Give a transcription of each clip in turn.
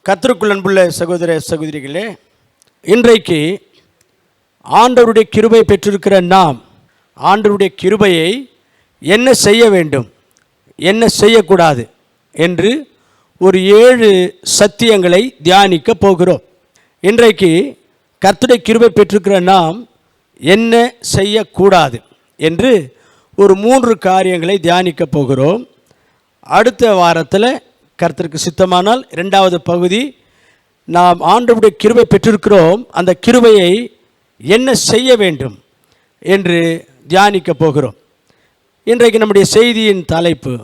கர்த்தருக்குள் அன்புள்ள சகோதர சகோதரிகளே, இன்றைக்கு ஆண்டவருடைய கிருபை பெற்றிருக்கிற நாம் ஆண்டவருடைய கிருபையை என்ன செய்ய வேண்டும், என்ன செய்யக்கூடாது என்று ஒரு 7 சத்தியங்களை தியானிக்க போகிறோம். இன்றைக்கு கர்த்தருடைய கிருபை பெற்றிருக்கிற நாம் என்ன செய்யக்கூடாது என்று ஒரு 3 காரியங்களை தியானிக்க போகிறோம். அடுத்த வாரத்தில் கர்த்தருக்கு சித்தமானால் 2வது பகுதி, நாம் ஆண்டவருடைய கிருபை பெற்றிருக்கிறோம், அந்த கிருபையை என்ன செய்ய வேண்டும் என்று தியானிக்க போகிறோம். இன்றைக்கு நம்முடைய செய்தியின் தலைப்பு,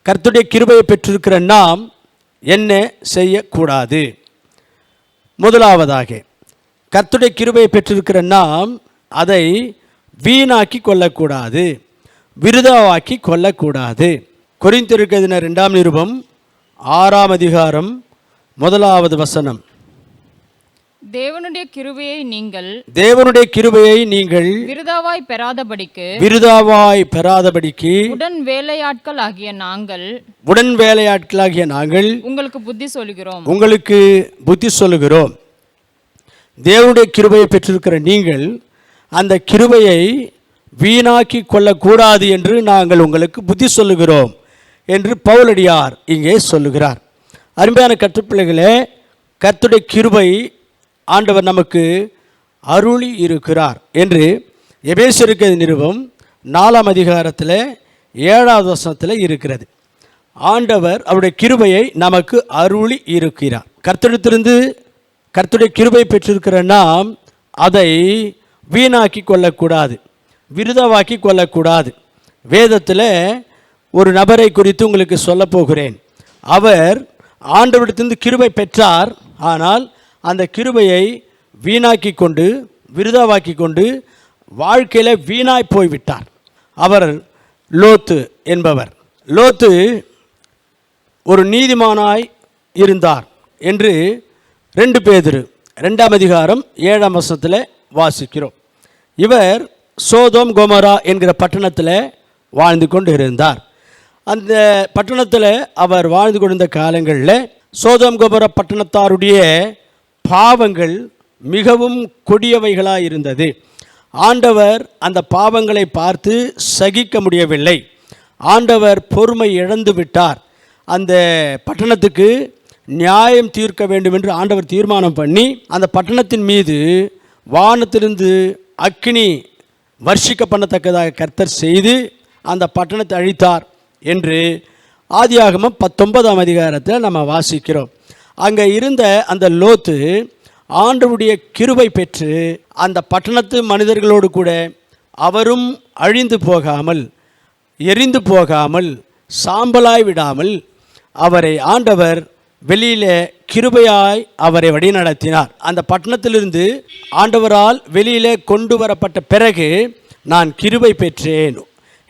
கர்த்தருடைய கிருபையை பெற்றிருக்கிற நாம் என்ன செய்யக்கூடாது. முதலாவதாக, கர்த்தருடைய கிருபையை பெற்றிருக்கிற நாம் அதை வீணாக்கி கொள்ளக்கூடாது, விருதாவாக்கி கொள்ளக்கூடாது. கொரிந்தியருக்கு எழுதின 2ஆம் நிருபம் 6ஆம் அதிகாரம் 1வது வசனம். தேவனுடைய கிருபையை நீங்கள் விருதாவாய் பெறாதபடிக்கு உடன் வேலையாட்கள் ஆகிய நாங்கள் உங்களுக்கு புத்தி சொல்லுகிறோம். தேவனுடைய கிருபையை பெற்றிருக்கிற நீங்கள் அந்த கிருபையை வீணாக்கி கொள்ளக்கூடாது என்று நாங்கள் உங்களுக்கு புத்தி சொல்லுகிறோம் என்று பவுலடியார் இங்கே சொல்லுகிறார். அருமையான கற்றுப்பிள்ளைகளே, கர்த்தருடைய கிருபை ஆண்டவர் நமக்கு அருளி இருக்கிறார் என்று எபேசியருக்கு நிருபம் 4ஆம் அதிகாரத்தில் 7வது வசனத்தில் இருக்கிறது. ஆண்டவர் அவருடைய கிருபையை நமக்கு அருளி இருக்கிறார். கர்த்தரிடத்திலிருந்து கர்த்தருடைய கிருபை பெற்றிருக்கிற நாம் அதை வீணாக்கி கொள்ளக்கூடாது, விருதாவாக்கி கொள்ளக்கூடாது. வேதத்தில் ஒரு நபரை குறித்து உங்களுக்கு சொல்ல போகிறேன். அவர் ஆண்டவரிடத்திலிருந்து கிருபை பெற்றார், ஆனால் அந்த கிருபையை வீணாக்கி கொண்டு விருதாவாக்கி கொண்டு வாழ்க்கையில் வீணாய் போய்விட்டார். அவர் லோத்து என்பவர். லோத்து ஒரு நீதிமானாய் இருந்தார் என்று 2 பேதுரு 2ஆம் அதிகாரம் 7ஆம் வசனத்தில் வாசிக்கிறோம். இவர் சோதோம் கொமோரா என்கிற பட்டணத்தில் வாழ்ந்து கொண்டு இருந்தார். அந்த பட்டணத்தில் அவர் வாழ்ந்து கொண்டிருந்த காலங்களில் சோதோம் கொமோரா பட்டணத்தாருடைய பாவங்கள் மிகவும் கொடியவைகளாக இருந்தது. ஆண்டவர் அந்த பாவங்களை பார்த்து சகிக்க முடியவில்லை. ஆண்டவர் பொறுமை இழந்து விட்டார். அந்த பட்டணத்துக்கு நியாயம் தீர்க்க வேண்டும் என்று ஆண்டவர் தீர்மானம் பண்ணி அந்த பட்டணத்தின் மீது வானத்திலிருந்து அக்கினி வர்ஷிக்க பண்ணத்தக்கதாக கர்த்தர் செய்து அந்த பட்டணத்தை அழித்தார் என்று ஆதியாகமம் 19ஆம் அதிகாரத்தில் நம்ம வாசிக்கிறோம். அங்கே இருந்த அந்த லோத்து ஆண்டவருடைய கிருபை பெற்று அந்த பட்டணத்து மனிதர்களோடு கூட அவரும் அழிந்து போகாமல், எரிந்து போகாமல், சாம்பலாய் விடாமல் அவரை ஆண்டவர் வெளியிலே கிருபையாய் அவரை வழிநடத்தினார். அந்த பட்டணத்திலிருந்து ஆண்டவரால் வெளியிலே கொண்டு வரப்பட்ட பிறகு நான் கிருபை பெற்றேன்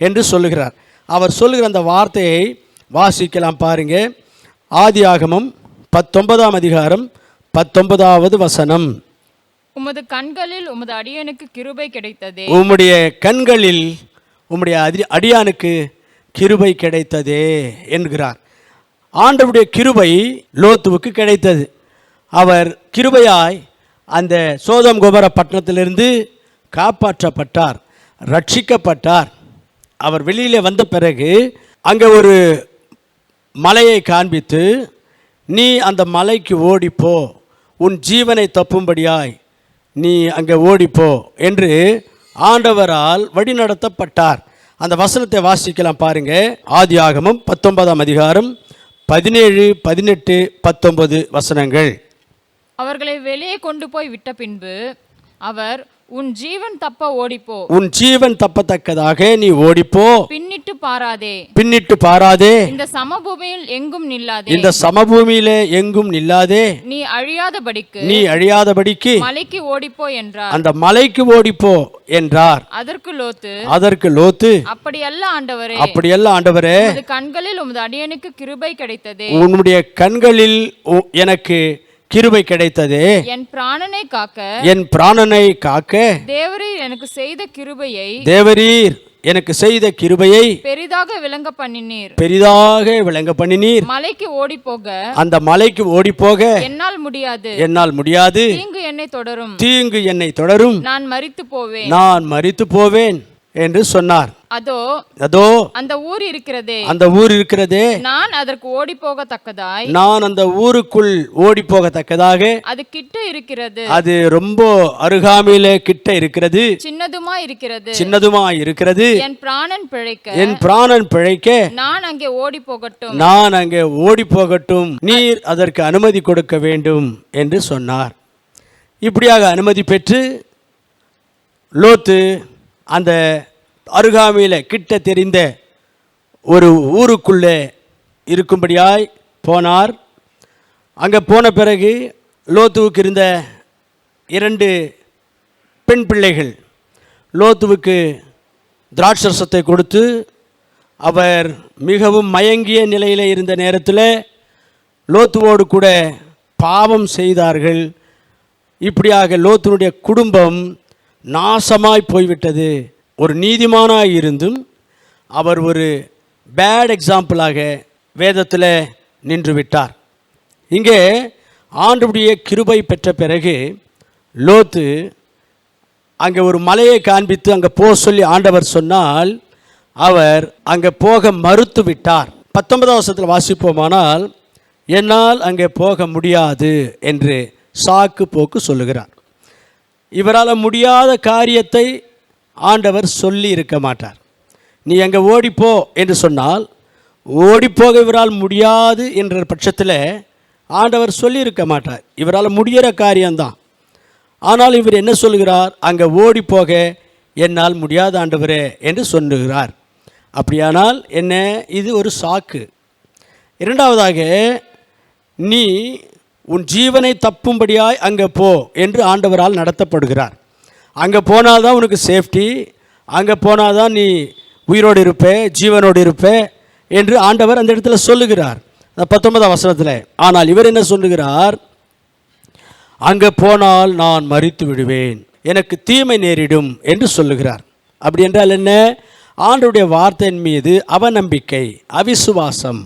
என்று சொல்லுகிறார். அவர் சொல்லுகிற அந்த வார்த்தையை வாசிக்கலாம் பாருங்க. ஆதியாகமம் 19ஆம் அதிகாரம் 19வது வசனம். உமது கண்களில் உமது அடியானுக்கு கிருபை கிடைத்ததே. உம்முடைய கண்களில் உம்முடைய அடியானுக்கு கிருபை கிடைத்ததே என்கிறார். ஆண்டவருடைய கிருபை லோத்துவுக்கு கிடைத்தது. அவர் கிருபையாய் அந்த சோதோம் கொமோரா பட்டணத்திலிருந்து காப்பாற்றப்பட்டார், ரட்சிக்கப்பட்டார். அவர் வெளியிலே வந்த பிறகு அங்கே ஒரு மலையை காண்பித்து, நீ அந்த மலைக்கு ஓடிப்போ, உன் ஜீவனை தப்பும்படியாய் நீ அங்கே ஓடிப்போ என்று ஆண்டவரால் வழிநடத்தப்பட்டார். அந்த வசனத்தை வாசிக்கலாம் பாருங்க. ஆதியாகமம் 19ஆம் அதிகாரம் 17, 18, 19 வசனங்கள். அவர்களை வெளியே கொண்டு போய் விட்ட பின்பு அவர், உன் ஜீவன் தப்ப ஓடிப்போ, உன் ஜீவன் தப்பத்தக்கதாக நீ ஓடிப்போ, பின்னிட்டு பாராதே, இந்த சமபூமியில் எங்கும் நில்லாதே, நீ அழியாதபடிக்கு மலைக்கு ஓடிப்போ என்றார். அந்த மலைக்கு ஓடிப்போ என்றார். அதற்கு லோத்து, அப்படியல்ல ஆண்டவரே, கண்களில் உமது அடியானுக்கு கிருபை கிடைத்ததே. உன்னுடைய கண்களில் எனக்கு கிருபை கிடைத்ததே. என் பிராணனை காக்க தேவரீர் எனக்கு செய்த கிருபையை பெரிதாக விளங்க பண்ணினீர். பெரிதாக விளங்க பண்ணினீர். மலைக்கு ஓடி போக அந்த மலைக்கு ஓடி போக என்னால் முடியாது. என்னால் முடியாது. தீங்கு என்னை தொடரும். தீங்கு என்னை தொடரும். நான் மரித்து போவேன். நான் மரித்து போவேன் என்று சொன்னார். அதோ அந்த ஊர் இருக்கிறதே, அந்த ஊர் இருக்கிறதே, நான் அதற்கு ஓடி போகத்தக்கதாய், நான் அந்த ஊருக்குள் ஓடி போகத்தக்கதாக அது கிட்ட இருக்கிறது. அது ரொம்ப அருகாமையிலே கிட்ட இருக்கிறது. சின்னதுமா இருக்கிறது. சின்னதுமா இருக்கிறது. என் பிராணன் பிழைக்க, என் பிராணன் பிழைக்க நான் அங்கே ஓடி போகட்டும். நான் அங்கே ஓடி போகட்டும். நீர் அதற்கு அனுமதி கொடுக்க வேண்டும் என்று சொன்னார். இப்படியாக அனுமதி பெற்று லோத்து அந்த அருகாமையில் கிட்ட தெரிந்த ஒரு ஊருக்குள்ளே இருக்கும்படியாய் போனார். அங்கே போன பிறகு லோத்துவுக்கு இருந்த 2 பெண் பிள்ளைகள் லோத்துவுக்கு திராட்சரசத்தை கொடுத்து அவர் மிகவும் மயங்கிய நிலையில் இருந்த நேரத்தில் லோத்துவோடு கூட பாவம் செய்தார்கள். இப்படியாக லோத்துனுடைய குடும்பம் நாசமாய் போய்விட்டது. ஒரு நீதிமானாய் இருந்தும் அவர் ஒரு பேட் எக்ஸாம்பிளாக வேதத்தில் நின்று விட்டார். இங்கே ஆண்டவருடைய கிருபை பெற்ற பிறகு லோத்து அங்கே ஒரு மலையை காண்பித்து அங்கே போக சொல்லி ஆண்டவர் சொன்னால் அவர் அங்கே போக மறுத்து விட்டார். 19ஆம் வசனத்தில் வாசிப்போமானால், என்னால் அங்கே போக முடியாது என்று சாக்கு போக்கு சொல்லுகிறார். இவரால் முடியாத காரியத்தை ஆண்டவர் சொல்லி இருக்க மாட்டார். நீ அங்கே ஓடிப்போ என்று சொன்னால் ஓடிப்போக இவரால் முடியாது என்ற பட்சத்தில் ஆண்டவர் சொல்லியிருக்க மாட்டார். இவரால் முடிகிற காரியம்தான். ஆனால் இவர் என்ன சொல்கிறார்? அங்கே ஓடிப்போக என்னால் முடியாத ஆண்டவரே என்று சொல்லுகிறார். அப்படியானால் என்ன? இது ஒரு சாக்கு. இரண்டாவதாக, நீ உன் ஜீவனை தப்பும்படியாய் அங்கே போ என்று ஆண்டவரால் நடத்தப்படுகிறார். அங்கே போனால் தான் உனக்கு சேஃப்டி, அங்கே போனால் தான் நீ உயிரோடு இருப்பே, ஜீவனோடு இருப்பே என்று ஆண்டவர் அந்த இடத்துல சொல்லுகிறார், 19ஆம் வசனத்தில். ஆனால் இவர் என்ன சொல்லுகிறார்? அங்கே போனால் நான் மரித்து விடுவேன், எனக்கு தீமை நேரிடும் என்று சொல்லுகிறார். அப்படி என்றால் என்ன? ஆண்டவருடைய வார்த்தையின் மீது அவநம்பிக்கை, அவிசுவாசம்.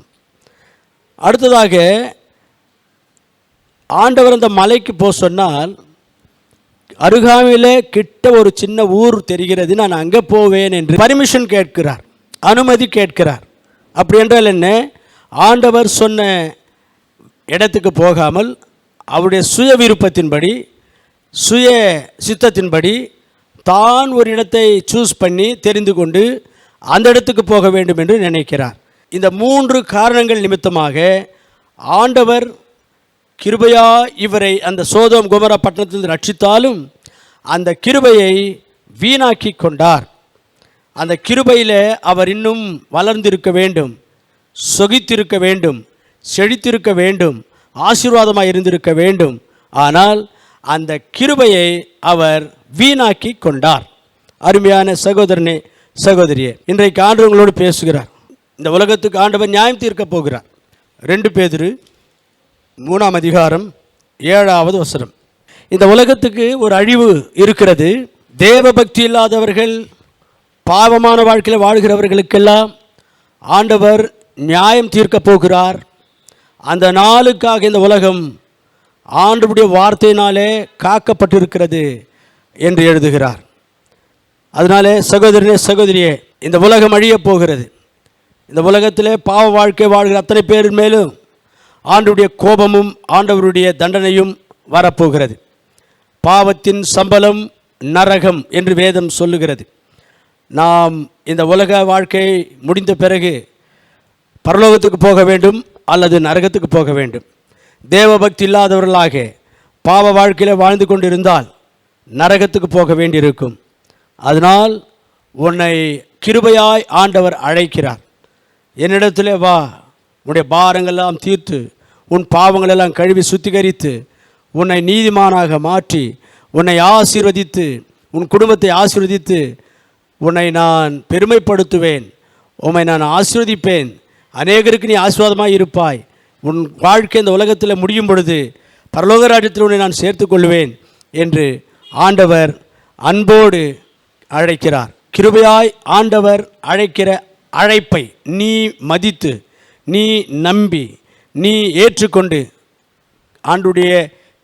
அடுத்ததாக, ஆண்டவர் அந்த மலைக்கு போக சொன்னால் அருகாமையில் கிட்ட ஒரு சின்ன ஊர் தெரிகிறது, நான் அங்கே போவேன் என்று பர்மிஷன் கேட்கிறார், அனுமதி கேட்கிறார். அப்படி என்றால் என்ன? ஆண்டவர் சொன்ன இடத்துக்கு போகாமல் அவருடைய சுய விருப்பத்தின்படி, சுய சித்தத்தின்படி தான் ஒரு இடத்தை சூஸ் பண்ணி தெரிந்து கொண்டு அந்த இடத்துக்கு போக வேண்டும் என்று நினைக்கிறார். இந்த 3 காரணங்கள் நிமித்தமாக ஆண்டவர் கிருபையா இவரை அந்த சோதோம் கொமோரா பட்டணத்தில் ரட்சித்தாலும் அந்த கிருபையை வீணாக்கி கொண்டார். அந்த கிருபையில் அவர் இன்னும் வளர்ந்திருக்க வேண்டும், சொகித்திருக்க வேண்டும், செழித்திருக்க வேண்டும், ஆசீர்வாதமாக இருந்திருக்க வேண்டும். ஆனால் அந்த கிருபையை அவர் வீணாக்கி கொண்டார். அருமையான சகோதரனே, சகோதரியே, இன்றைக்கு ஆண்டவர் உங்களோடு பேசுகிறார். இந்த உலகத்துக்கு ஆண்டவர் நியாயம் தீர்க்க போகிறார். 2 பேதுரு 3ஆம் அதிகாரம் 7வது வசனம். இந்த உலகத்துக்கு ஒரு அழிவு இருக்கிறது. தேவ பக்தி இல்லாதவர்கள், பாவமான வாழ்க்கையில் வாழ்கிறவர்களுக்கெல்லாம் ஆண்டவர் நியாயம் தீர்க்க போகிறார். அந்த நாளுக்காக இந்த உலகம் ஆண்டவருடைய வார்த்தையினாலே காக்கப்பட்டிருக்கிறது என்று எழுதுகிறார். அதனாலே சகோதரனே, சகோதரியே, இந்த உலகம் அழியப் போகிறது. இந்த உலகத்திலே பாவ வாழ்க்கை வாழ்கிற அத்தனை பேர் மேலும் ஆண்டவருடைய கோபமும் ஆண்டவருடைய தண்டனையும் வரப்போகிறது. பாவத்தின் சம்பளம் நரகம் என்று வேதம் சொல்லுகிறது. நாம் இந்த உலக வாழ்க்கை முடிந்த பிறகு பரலோகத்துக்கு போக வேண்டும் அல்லது நரகத்துக்கு போக வேண்டும். தேவ பக்தி இல்லாதவர்களாக பாவ வாழ்க்கையில் வாழ்ந்து கொண்டிருந்தால் நரகத்துக்கு போக வேண்டியிருக்கும். அதனால் உன்னை கிருபையாய் ஆண்டவர் அழைக்கிறார். என்னிடத்திலே வா, உன்னுடைய பாரங்களெல்லாம் தீர்த்து, உன் பாவங்களெல்லாம் கழுவி சுத்திகரித்து, உன்னை நீதிமானாக மாற்றி, உன்னை ஆசீர்வதித்து, உன் குடும்பத்தை ஆசீர்வதித்து, உன்னை நான் பெருமைப்படுத்துவேன், உன்னை நான் ஆசீர்வதிப்பேன், அநேகருக்கு நீ ஆசீர்வாதமாக இருப்பாய், உன் வாழ்க்கை இந்த உலகத்தில் முடியும் பொழுது பரலோக ராஜ்யத்தில் உன்னை நான் சேர்த்து கொள்வேன் என்று ஆண்டவர் அன்போடு அழைக்கிறார். கிருபையாய் ஆண்டவர் அழைக்கிற அழைப்பை நீ மதித்து, நீ நம்பி, நீ ஏற்றுக்கொண்டு ஆண்டுடைய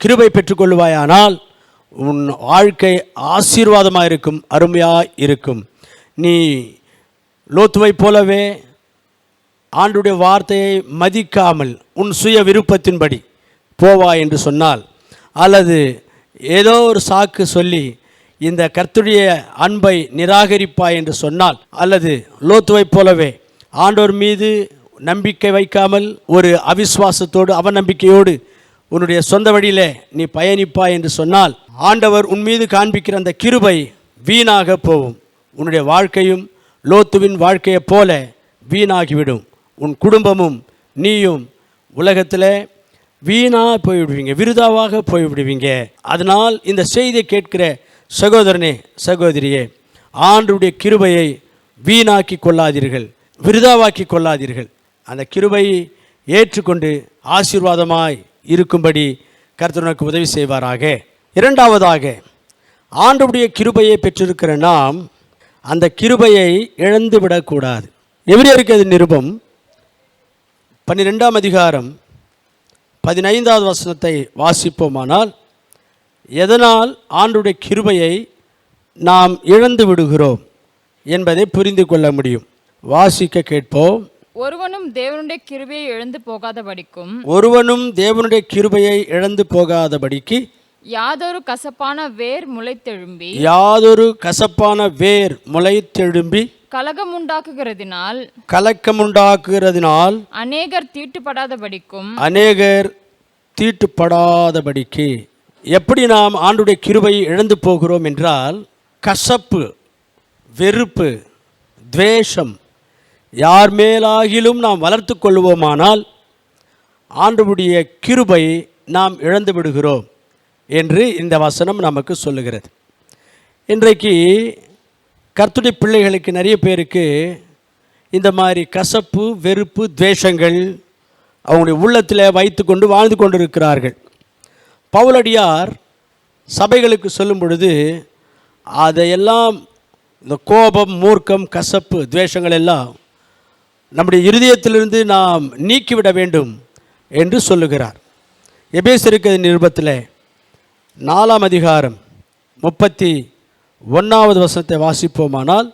கிருபை பெற்றுக்கொள்வாயானால் உன் வாழ்க்கை ஆசீர்வாதமாக இருக்கும், அருமையாக இருக்கும். நீ லோத்துவை போலவே ஆண்டுடைய வார்த்தையை மதிக்காமல் உன் சுய விருப்பத்தின்படி போவாய் என்று சொன்னால், அல்லது ஏதோ ஒரு சாக்கு சொல்லி இந்த கர்த்தருடைய அன்பை நிராகரிப்பாய் என்று சொன்னால், அல்லது லோத்துவை போலவே ஆண்டவர் மீது நம்பிக்கை வைக்காமல் ஒரு அவிசுவாசத்தோடு அவநம்பிக்கையோடு உன்னுடைய சொந்த வழியில் நீ பயணிப்பாய் என்று சொன்னால், ஆண்டவர் உன் மீது காண்பிக்கிற அந்த கிருபை வீணாக போகும். உன்னுடைய வாழ்க்கையும் லோத்துவின் வாழ்க்கையைப் போல வீணாகிவிடும். உன் குடும்பமும் நீயும் உலகத்தில் வீணாக போய்விடுவீங்க, விருதாவாக போய்விடுவீங்க. அதனால் இந்த செய்தியை கேட்கிற சகோதரனே, சகோதரியே, ஆண்டவருடைய கிருபையை வீணாக்கி கொள்ளாதீர்கள், விருதாவாக்கி கொள்ளாதீர்கள். அந்த கிருபையை ஏற்றுக்கொண்டு ஆசீர்வாதமாய் இருக்கும்படி கர்த்தர் உனக்கு உதவி செய்வாராக. இரண்டாவதாக, ஆண்டவருடைய கிருபையை பெற்றிருக்கிற நாம் அந்த கிருபையை இழந்து விடக்கூடாது. எபிரேயருக்கு அது நிருபம் 12ஆம் அதிகாரம் 15வது வசனத்தை வாசிப்போமானால், எதனால் ஆண்டவருடைய கிருபையை நாம் இழந்து விடுகிறோம் என்பதை புரிந்து கொள்ள முடியும். வாசிக்க கேட்போம். ஒருவனும் தேவனுடைய கிருபையை இழந்து போகாதபடிக்கும், ஒருவனும் தேவனுடைய கிருபையை இழந்து போகாதபடிக்கு யாதொரு கசப்பான வேர் முளைத்தெழும்பி, யாதொரு கசப்பான வேர் முளைத்தெழும்பி கலக்கமுண்டாக்குகிறதினால் அநேகர் தீட்டுப்படாதபடிக்கும், அநேகர் தீட்டுப்படாதபடிக்கு. எப்படி நாம் ஆண்டுடைய கிருபையை இழந்து போகிறோம் என்றால், கசப்பு, வெறுப்பு, துவேஷம் யார் மேலாகிலும் நாம் வளர்த்து கொள்வோமானால் ஆண்டவருடைய கிருபை நாம் இழந்து விடுகிறோம் என்று இந்த வசனம் நமக்கு சொல்லுகிறது. இன்றைக்கு கர்த்தருடைய பிள்ளைகளுக்கு, நிறைய பேருக்கு இந்த மாதிரி கசப்பு, வெறுப்பு, துவேஷங்கள் அவங்களுடைய உள்ளத்தில் வைத்து கொண்டு வாழ்ந்து கொண்டிருக்கிறார்கள். பவுலடியார் சபைகளுக்கு சொல்லும் பொழுது அதையெல்லாம், இந்த கோபம், மூர்க்கம், கசப்பு, துவேஷங்கள் எல்லாம் நம்முடைய இருதயத்திலிருந்து நாம் நீக்கிவிட வேண்டும் என்று சொல்லுகிறார். எபேசியருக்கு நிருபத்தில் 4ஆம் அதிகாரம் 31வது வசனத்தை வாசிப்போமானால்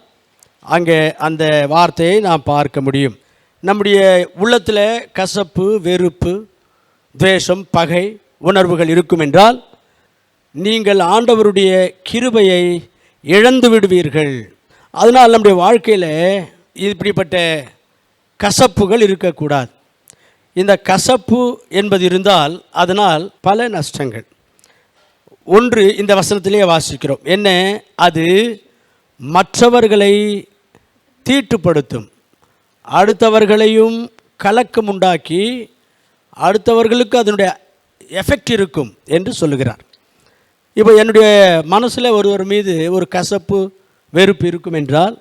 அங்கே அந்த வார்த்தையை நாம் பார்க்க முடியும். நம்முடைய உள்ளத்தில் கசப்பு, வெறுப்பு, துவேஷம், பகை உணர்வுகள் இருக்கும் என்றால் நீங்கள் ஆண்டவருடைய கிருபையை இழந்து விடுவீர்கள். அதனால் நம்முடைய வாழ்க்கையில் இப்படிப்பட்ட கசப்புகள் இருக்கக்கூடாது. இந்த கசப்பு என்பது இருந்தால் அதனால் பல நஷ்டங்கள். ஒன்று, இந்த வசனத்திலே வாசிக்கிறோம். என்ன? அது மற்றவர்களை தீட்டுப்படுத்தும், அடுத்தவர்களையும் கலக்கம் உண்டாக்கி அடுத்தவர்களுக்கு அதனுடைய எஃபெக்ட் இருக்கும் என்று சொல்லுகிறார். இப்போ என்னுடைய மனசில் ஒருவர் மீது ஒரு கசப்பு, வெறுப்பு இருக்கும் என்றால்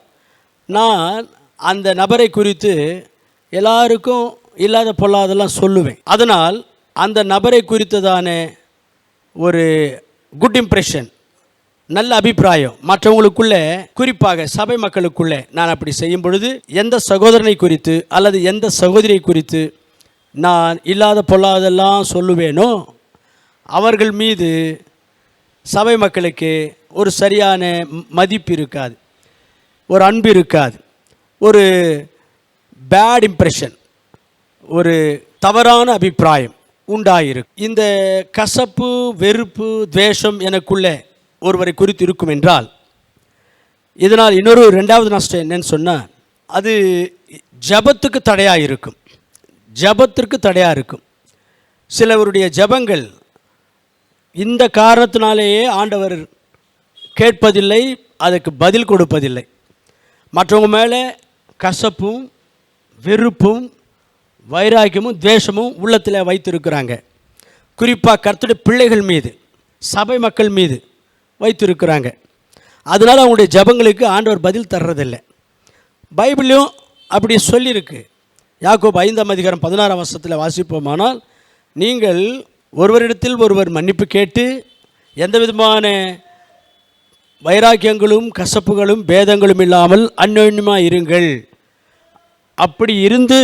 நான் அந்த நபரை குறித்து எல்லாருக்கும் இல்லாத பொல்லாதெல்லாம் சொல்லுவேன். அதனால் அந்த நபரை குறித்ததான ஒரு குட் இம்ப்ரெஷன், நல்ல அபிப்பிராயம் மற்றவங்களுக்குள்ளே, குறிப்பாக சபை மக்களுக்குள்ளே நான் அப்படி செய்யும் பொழுது எந்த சகோதரனை குறித்து அல்லது எந்த சகோதரியை குறித்து நான் இல்லாத பொல்லாதெல்லாம் சொல்லுவேனோ அவர்கள் மீது சபை மக்களுக்கு ஒரு சரியான மதிப்பு இருக்காது, ஒரு அன்பு இருக்காது, ஒரு பேட் இம்ப்ரெஷன், ஒரு தவறான அபிப்பிராயம் உண்டாயிருக்கு. இந்த கசப்பு, வெறுப்பு, துவேஷம் எனக்குள்ளே ஒருவரை குறித்து இருக்கும் என்றால் இதனால் இன்னொரு ரெண்டாவது நஷ்டம் என்னன்னு சொன்னால், அது ஜபத்துக்கு தடையாக இருக்கும். ஜபத்திற்கு தடையாக இருக்கும். சிலவருடைய ஜபங்கள் இந்த காரணத்தினாலேயே ஆண்டவர் கேட்பதில்லை, அதுக்கு பதில் கொடுப்பதில்லை. மற்றவங்க மேலே கசப்பும், வெறுப்பும், வைராக்கியமும், துவேஷமும் உள்ளத்தில் வைத்திருக்கிறாங்க. குறிப்பாக கர்த்தருடைய பிள்ளைகள் மீது, சபை மக்கள் மீது வைத்திருக்கிறாங்க. அதனால் அவங்களுடைய ஜபங்களுக்கு ஆண்டவர் பதில் தர்றதில்லை. பைபிளையும் அப்படி சொல்லியிருக்கு. யாக்கோபு 5ஆம் அதிகாரம் 16ஆம் வசனத்தில் வாசிப்போமானால், நீங்கள் ஒருவரிடத்தில் ஒருவர் மன்னிப்பு கேட்டு எந்த விதமான வைராக்கியங்களும் கசப்புகளும் பேதங்களும் இல்லாமல் அந்யோன்யமாக இருங்கள். அப்படி இருந்து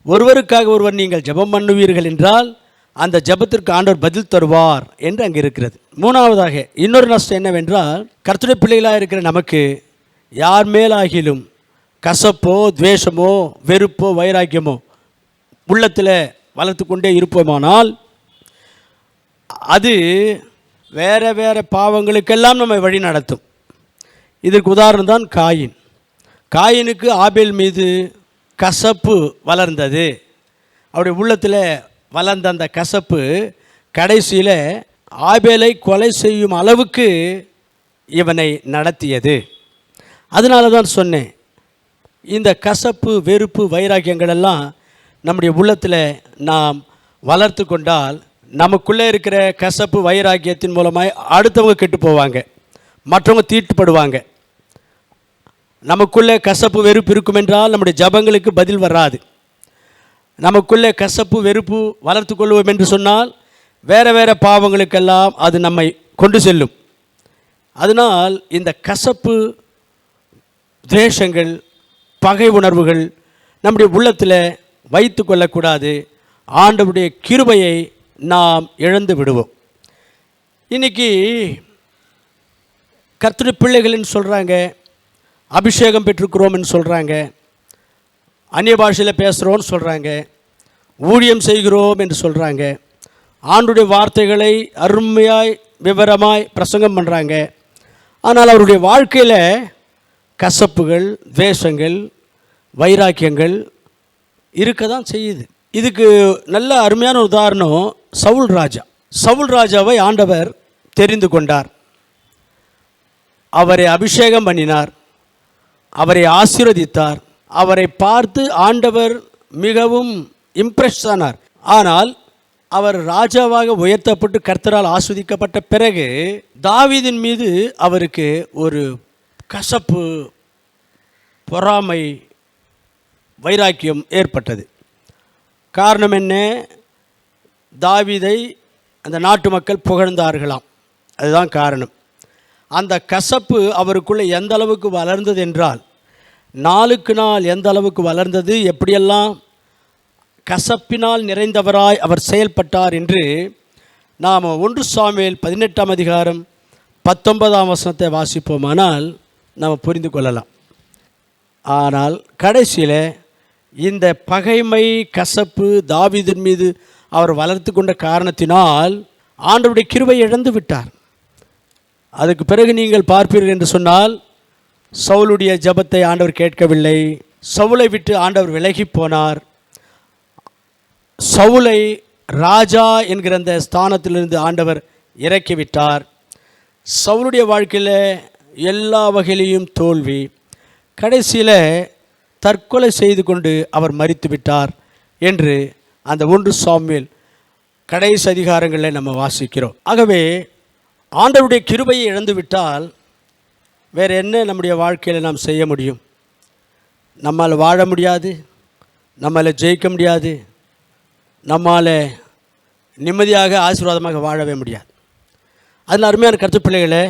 ஒருவருக்காக ஒருவர் நீங்கள் ஜெபம் பண்ணுவீர்கள் என்றால் அந்த ஜெபத்திற்கு ஆண்டவர் பதில் தருவார் என்று அங்கே இருக்கிறது. மூணாவதாக இன்னொரு நஷ்டம் என்னவென்றால், கர்த்தருடைய பிள்ளைகளாக இருக்கிற நமக்கு யார் மேலாகிலும் கசப்போ துவேஷமோ வெறுப்போ வைராக்கியமோ உள்ளத்தில் வளர்த்து கொண்டே இருப்போமானால் அது வேறு வேறு பாவங்களுக்கெல்லாம் நம்மை வழி நடத்தும். இதற்கு உதாரணம் தான் காயின். காயினுக்கு ஆபேல் மீது கசப்பு வளர்ந்தது. அவருடைய உள்ளத்தில் வளர்ந்த அந்த கசப்பு கடைசியில் ஆபேலை கொலை செய்யும் அளவுக்கு இவனை நடத்தியது. அதனால தான் சொன்னேன், இந்த கசப்பு வெறுப்பு வைராக்கியங்கள் எல்லாம் நம்முடைய உள்ளத்தில் நாம் வளர்த்து கொண்டால் நமக்குள்ளே இருக்கிற கசப்பு வைராக்கியத்தின் மூலமாக அடுத்தவங்க கெட்டு போவாங்க, மற்றவங்க தீட்டுப்படுவாங்க. நமக்குள்ளே கசப்பு வெறுப்பு இருக்கும் என்றால் நம்முடைய ஜபங்களுக்கு பதில் வராது. நமக்குள்ளே கசப்பு வெறுப்பு வளர்த்து கொள்வோம் என்று சொன்னால் வேறு வேறு பாவங்களுக்கெல்லாம் அது நம்மை கொண்டு செல்லும். அதனால் இந்த கசப்பு துவேஷங்கள் பகை உணர்வுகள் நம்முடைய உள்ளத்தில் வைத்து கொள்ளக்கூடாது. ஆண்டவருடைய கிருபையை நாம் இழந்து விடுவோம். இன்றைக்கி கர்த்தருடைய பிள்ளைகள்னு சொல்கிறாங்க, அபிஷேகம் பெற்றிருக்கிறோம்னு சொல்கிறாங்க, அந்நிய பாஷையில் பேசுகிறோன்னு சொல்கிறாங்க, ஊழியம் செய்கிறோம் என்று சொல்கிறாங்க, ஆண்டுடைய வார்த்தைகளை அருமையாய் விவரமாய் பிரசங்கம் பண்ணுறாங்க. ஆனால் அவருடைய வாழ்க்கையில் கசப்புகள் துவேஷங்கள் வைராக்கியங்கள் இருக்க தான் செய்யுது. இதுக்கு நல்ல அருமையான உதாரணம் சவுல் ராஜா. சவுல் ராஜாவை ஆண்டவர் தெரிந்து கொண்டார், அவரை அபிஷேகம் பண்ணினார், அவரை ஆசீர்வதித்தார். அவரை பார்த்து ஆண்டவர் மிகவும் இம்ப்ரெஸ் ஆனார். ஆனால் அவர் ராஜாவாக உயர்த்தப்பட்டு கர்த்தரால் ஆஸ்வதிக்கப்பட்ட பிறகு தாவீதின் மீது அவருக்கு ஒரு கசப்பு பொறாமை வைராக்கியம் ஏற்பட்டது. காரணம் என்ன? தாவீதை அந்த நாட்டு மக்கள் புகழ்ந்தார்களாம், அதுதான் காரணம். அந்த கசப்பு அவருக்குள்ளே எந்த அளவுக்கு வளர்ந்தது என்றால், நாளுக்கு நாள் எந்த அளவுக்கு வளர்ந்தது, எப்படியெல்லாம் கசப்பினால் நிறைந்தவராய் அவர் செயல்பட்டார் என்று நாம் 1 சாமுவேல் 18ஆம் அதிகாரம் 19ஆம் வசனத்தை வாசிப்போமானால் நாம் புரிந்து கொள்ளலாம். ஆனால் கடைசியில் இந்த பகைமை கசப்பு தாவீதின் மீது அவர் வளர்த்து கொண்ட காரணத்தினால் ஆண்டவருடைய கிருபை இழந்து விட்டார். அதுக்கு பிறகு நீங்கள் பார்ப்பீர்கள் என்று சொன்னால் சவுலுடைய ஜெபத்தை ஆண்டவர் கேட்கவில்லை. சவுலை விட்டு ஆண்டவர் விலகி போனார். சவுலை ராஜா என்கிற அந்த ஸ்தானத்திலிருந்து ஆண்டவர் இறக்கிவிட்டார். சவுலுடைய வாழ்க்கையில் எல்லா வகையிலையும் தோல்வி. கடைசியில் தற்கொலை செய்து கொண்டு அவர் மரித்து விட்டார் என்று அந்த 1 சாமுவேல் கடைசி அதிகாரங்களில் நம்ம வாசிக்கிறோம். ஆகவே ஆண்டவருடைய கிருபையை இழந்து விட்டால் வேறு என்ன நம்முடைய வாழ்க்கையில் நாம் செய்ய முடியும்? நம்மால் வாழ முடியாது, நம்மால் ஜெயிக்க முடியாது, நம்மால் நிம்மதியாக ஆசீர்வாதமாக வாழவே முடியாது. அதில் அருமையான கர்த்தர் பிள்ளைகளே,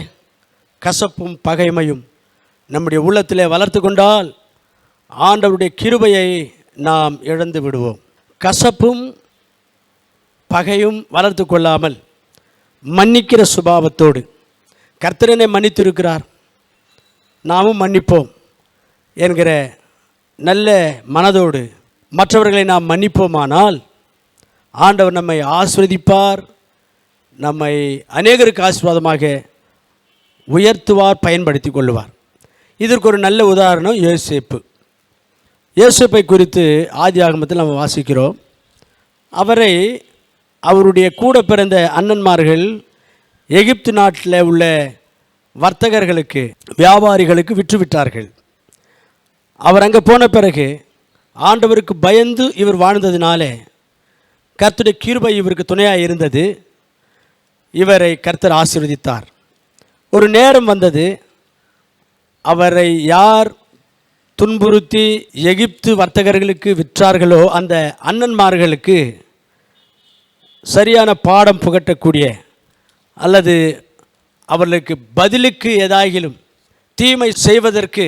கசப்பும் பகைமையும் நம்முடைய உள்ளத்தில் வளர்த்து கொண்டால் ஆண்டவருடைய கிருபையை நாம் இழந்து விடுவோம். கசப்பும் பகையும் வளர்த்து கொள்ளாமல் மன்னிக்கிற சுபாவத்தோடு, கர்த்தரனை மன்னித்திருக்கிறார் நாமும் மன்னிப்போம் என்கிற நல்ல மனதோடு மற்றவர்களை நாம் மன்னிப்போமானால் ஆண்டவர் நம்மை ஆசீர்வதிப்பார், நம்மை அநேகருக்கு ஆசீர்வாதமாக உயர்த்துவார், பயன்படுத்தி கொள்வார். இதற்கு ஒரு நல்ல உதாரணம் யோசேப்பு. யோசேப்பை குறித்து ஆதியாகமத்தில் நம்ம வாசிக்கிறோம். அவரை அவருடைய கூட பிறந்த அண்ணன்மார்கள் எகிப்து நாட்டில் உள்ள வர்த்தகர்களுக்கு வியாபாரிகளுக்கு விற்றுவிட்டார்கள். அவர் அங்கே போன பிறகு ஆண்டவருக்கு பயந்து இவர் வாழ்ந்ததினாலே கர்த்தருடைய கிருபை இவருக்கு துணையாக இருந்தது. இவரை கர்த்தர் ஆசீர்வதித்தார். ஒரு நேரம் வந்தது, அவரை யார் துன்புறுத்தி எகிப்து வர்த்தகர்களுக்கு விற்றார்களோ அந்த அண்ணன்மார்களுக்கு சரியான பாடம் புகட்டக்கூடிய அல்லது அவர்களுக்கு பதிலுக்கு ஏதாகிலும் தீமை செய்வதற்கு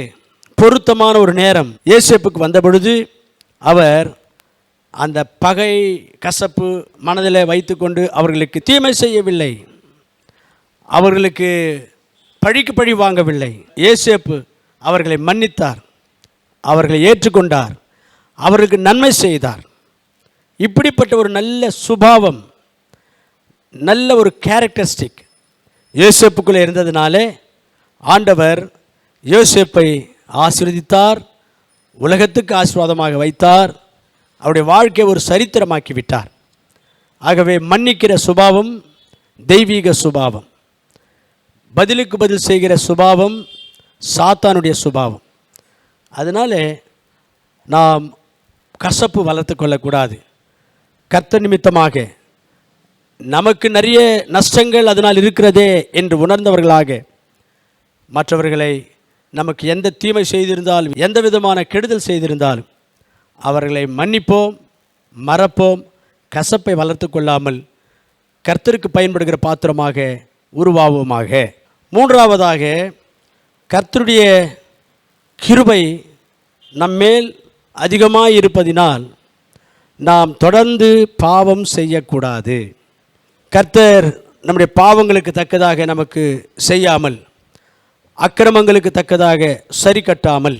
பொருத்தமான ஒரு நேரம் யோசேப்புக்கு வந்த பொழுது அவர் அந்த பகை கசப்பு மனதில் வைத்துக்கொண்டு அவர்களுக்கு தீமை செய்யவில்லை, அவர்களுக்கு பழிக்கு பழி வாங்கவில்லை. யோசேப்பு அவர்களை மன்னித்தார், அவர்களை ஏற்றுக்கொண்டார், அவர்களுக்கு நன்மை செய்தார். இப்படிப்பட்ட ஒரு நல்ல சுபாவம், நல்ல ஒரு கேரக்டரிஸ்டிக் யோசேப்புக்குள்ளே இருந்ததினாலே ஆண்டவர் யோசேப்பை ஆசீர்வதித்தார், உலகத்துக்கு ஆசீர்வாதமாக வைத்தார், அவருடைய வாழ்க்கையை ஒரு சரித்திரமாக்கி விட்டார். ஆகவே மன்னிக்கிற சுபாவம் தெய்வீக சுபாவம், பதிலுக்கு பதில் செய்கிற சுபாவம் சாத்தானுடைய சுபாவம். அதனால் நாம் கசப்பு வளர்த்து கொள்ளக்கூடாது. கர்த்தர் நிமித்தமாக நமக்கு நிறைய நஷ்டங்கள் அதனால் இருக்கிறதே என்று உணர்ந்தவர்களாக மற்றவர்களை நமக்கு எந்த தீமை செய்திருந்தாலும் எந்த விதமான கெடுதல் செய்திருந்தாலும் அவர்களை மன்னிப்போம், மறப்போம், கசப்பை வளர்த்து கொள்ளாமல் கர்த்தருக்கு பயன்படுகிற பாத்திரமாக உருவாவோமாக. மூன்றாவதாக, கர்த்தருடைய கிருபை நம்மேல் அதிகமாக இருப்பதினால் நாம் தொடர்ந்து பாவம் செய்யக்கூடாது. கர்த்தர் நம்முடைய பாவங்களுக்கு தக்கதாக நமக்கு செய்யாமல், அக்கிரமங்களுக்கு தக்கதாக சரி கட்டாமல்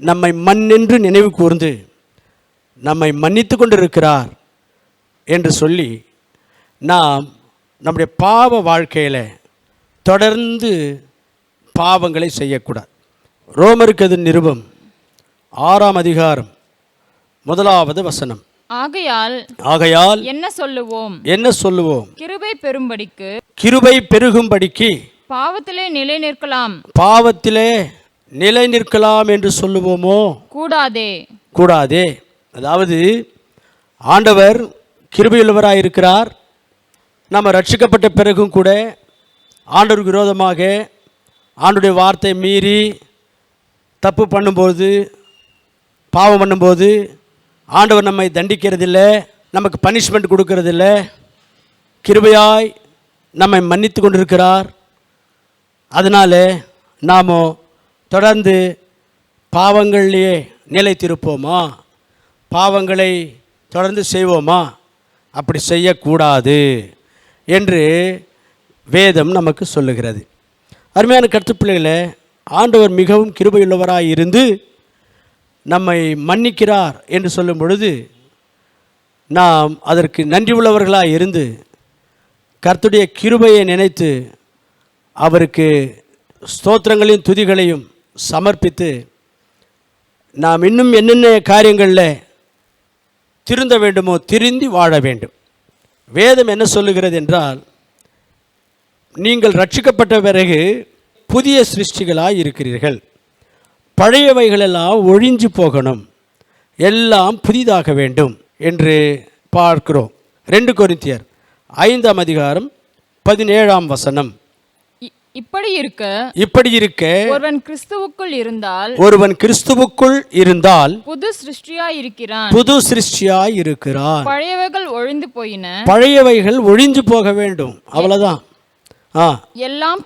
நம்மை மண்ணென்று நினைவு கூர்ந்து நம்மை மன்னித்து கொண்டிருக்கிறார் என்று சொல்லி நாம் நம்முடைய பாவ வாழ்க்கையில் தொடர்ந்து பாவங்களை செய்யக்கூடாது. ரோமருக்கு அது நிருபம் 6ஆம் அதிகாரம் 1வது வசனம். ஆகையால் என்ன சொல்லுவோம்? கிருபை பெருகும்படிக்கு பாவத்திலே நிலை நிற்கலாம் என்று சொல்லுவோமோ? கூடாதே. அதாவது ஆண்டவர் கிருபையுள்ளவராக இருக்கிறார். நாம் ரட்சிக்கப்பட்ட பிறகும் கூட ஆண்டவருக்கு விரோதமாக ஆண்டவருடைய வார்த்தை மீறி தப்பு பண்ணும்போது, பாவம் பண்ணும்போது ஆண்டவர் நம்மை தண்டிக்கிறதில்லை, நமக்கு பனிஷ்மெண்ட் கொடுக்கறதில்லை. கிருபையாய் நம்மை மன்னித்து கொண்டிருக்கிறார். அதனால் நாம் தொடர்ந்து பாவங்களிலேயே நிலைத்திருப்போமா? பாவங்களை தொடர்ந்து செய்வோமா? அப்படி செய்யக்கூடாது என்று வேதம் நமக்கு சொல்லுகிறது. அருமையான கர்த்தப்பிள்ளைகளே, ஆண்டவர் மிகவும் கிருபையுள்ளவராய் இருந்து நம்மை மன்னிக்கிறார் என்று சொல்லும் பொழுது நாம் அதற்கு நன்றி உள்ளவர்களாக இருந்து கர்த்தருடைய கிருபையை நினைத்து அவருக்கு ஸ்தோத்திரங்களையும் துதிகளையும் சமர்ப்பித்து நாம் இன்னும் என்னென்ன காரியங்களில் திருந்த வேண்டுமோ திருந்தி வாழ வேண்டும். வேதம் என்ன சொல்லுகிறது என்றால், நீங்கள் ரட்சிக்கப்பட்ட பிறகு புதிய சிருஷ்டிகளாய் இருக்கிறீர்கள், பழையவைகளெல்லாம் ஒழிஞ்சு போகணும், எல்லாம் புதிதாக வேண்டும் என்று பார்க்கிறோம். 2 கொரிந்தியர் 5ஆம் அதிகாரம் 17ஆம் வசனம். இப்படி இருக்க ஒருவன் கிறிஸ்துவுக்குள் இருந்தால் புது சிருஷ்டியாய் இருக்கிறான். பழையவைகள் ஒழிந்து போக வேண்டும், அவ்வளவுதான். எல்லாம்